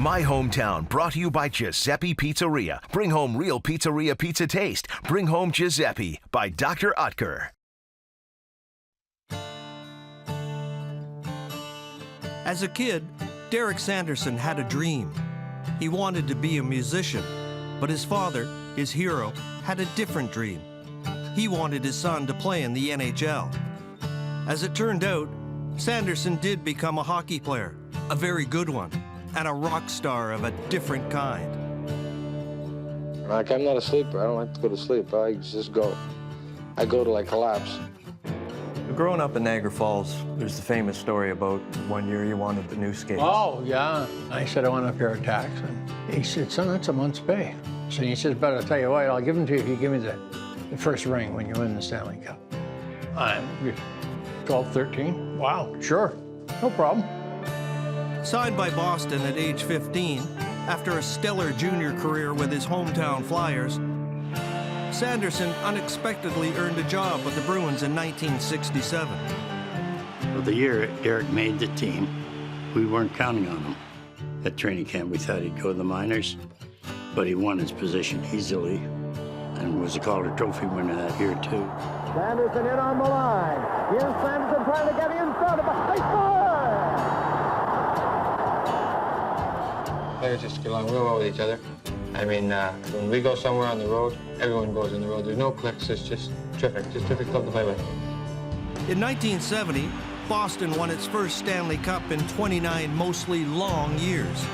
My Hometown, brought to you by Giuseppe Pizzeria. Bring home real pizzeria pizza taste. Bring home Giuseppe by Dr. Oetker. As a kid, Derek Sanderson had a dream. He wanted to be a musician, but his father, his hero, had a different dream. He wanted his son to play in the NHL. As it turned out, Sanderson did become a hockey player, a very good one, and a rock star of a different kind. Like, I'm not a sleeper. I don't like to go to sleep. I just go. I go till I collapse. Growing up in Niagara Falls, there's the famous story about one year you wanted the new skates. Oh, yeah. I said I want a pair of tacks, and he said, son, that's a month's pay. So he says, but I'll tell you what, I'll give them to you if you give me the first ring when you win the Stanley Cup. I'm 12, 13. Wow, sure, no problem. Signed by Boston at age 15, after a stellar junior career with his hometown Flyers, Sanderson unexpectedly earned a job with the Bruins in 1967. Well, the year Derek made the team, we weren't counting on him. At training camp, we thought he'd go to the minors, but he won his position easily and was a Calder Trophy winner that year, too. Sanderson in on the line. Here's Sanderson trying to get in front of a high score! Players just get along real well with each other. I mean, when we go somewhere on the road, everyone goes on the road. There's no cliques. It's just terrific club to play with. In 1970, Boston won its first Stanley Cup in 29 mostly long years.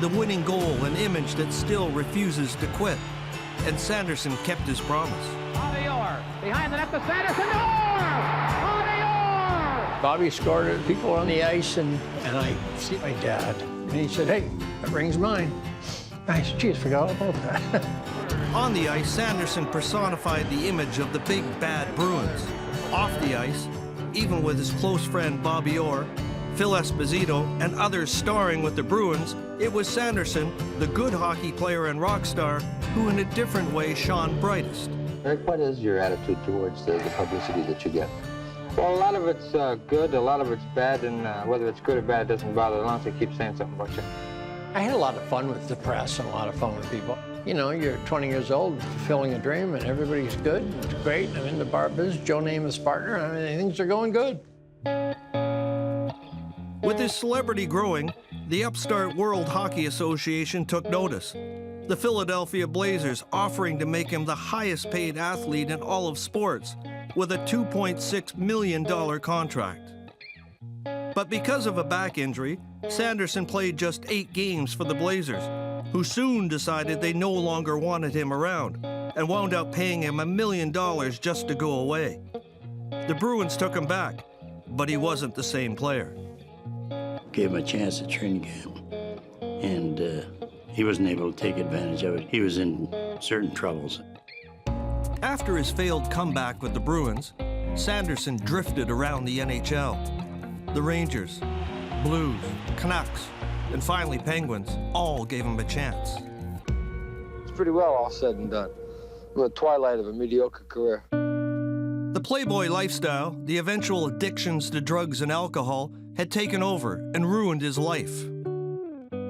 The winning goal, an image that still refuses to quit. And Sanderson kept his promise. Orr, behind the net to Sanderson. Orr! Bobby scored it, people on the ice, and I see my dad. And he said, hey, that ring's mine. I said, geez, forgot all about that. On the ice, Sanderson personified the image of the big bad Bruins. Off the ice, even with his close friend Bobby Orr, Phil Esposito, and others starring with the Bruins, it was Sanderson, the good hockey player and rock star, who in a different way shone brightest. Eric, what is your attitude towards the publicity that you get? Well, a lot of it's good, a lot of it's bad, and whether it's good or bad doesn't bother as long as they keep saying something about you. I had a lot of fun with the press and a lot of fun with people. You know, you're 20 years old, fulfilling a dream, and everybody's good. It's great. I'm in the bar business. Joe Namath's partner. I mean, things are going good. With his celebrity growing, the upstart World Hockey Association took notice. The Philadelphia Blazers offering to make him the highest paid athlete in all of sports with a $2.6 million contract. But because of a back injury, Sanderson played just 8 games for the Blazers, who soon decided they no longer wanted him around and wound up paying him $1 million just to go away. The Bruins took him back, but he wasn't the same player. Gave him a chance at training camp, and he wasn't able to take advantage of it. He was in certain troubles. After his failed comeback with the Bruins, Sanderson drifted around the NHL. The Rangers, Blues, Canucks, and finally Penguins all gave him a chance. It's pretty well all said and done. We're at the twilight of a mediocre career. The playboy lifestyle, the eventual addictions to drugs and alcohol, had taken over and ruined his life.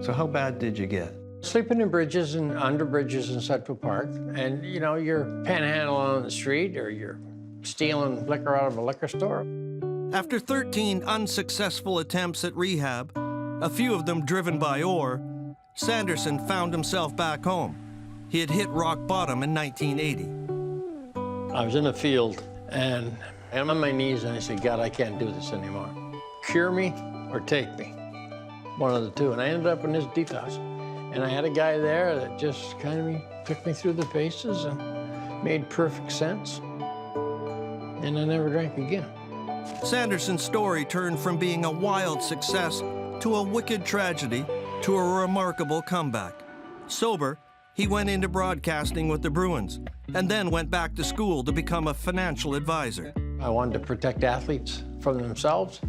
So how bad did you get? Sleeping in bridges and under bridges in Central Park, and you know, you're panhandling on the street or you're stealing liquor out of a liquor store. After 13 unsuccessful attempts at rehab, a few of them driven by Orr, Sanderson found himself back home. He had hit rock bottom in 1980. I was in the field, and I'm on my knees, and I said, God, I can't do this anymore. Cure me or take me, one of the two. And I ended up in this detox. And I had a guy there that just kind of took me through the paces and made perfect sense. And I never drank again. Sanderson's story turned from being a wild success to a wicked tragedy to a remarkable comeback. Sober, he went into broadcasting with the Bruins and then went back to school to become a financial advisor. I wanted to protect athletes from themselves,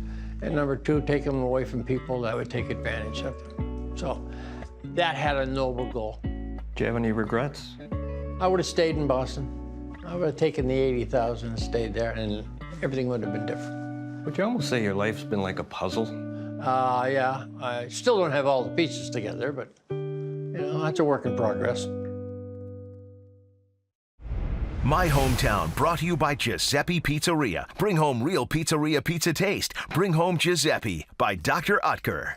and number 2, take them away from people that would take advantage of them. So that had a noble goal. Do you have any regrets? I would have stayed in Boston. I would have taken the $80,000 and stayed there, and everything would have been different. Would you almost say your life's been like a puzzle? Yeah, I still don't have all the pieces together, but that's a work in progress. My Hometown, brought to you by Giuseppe Pizzeria. Bring home real pizzeria pizza taste. Bring home Giuseppe by Dr. Utker.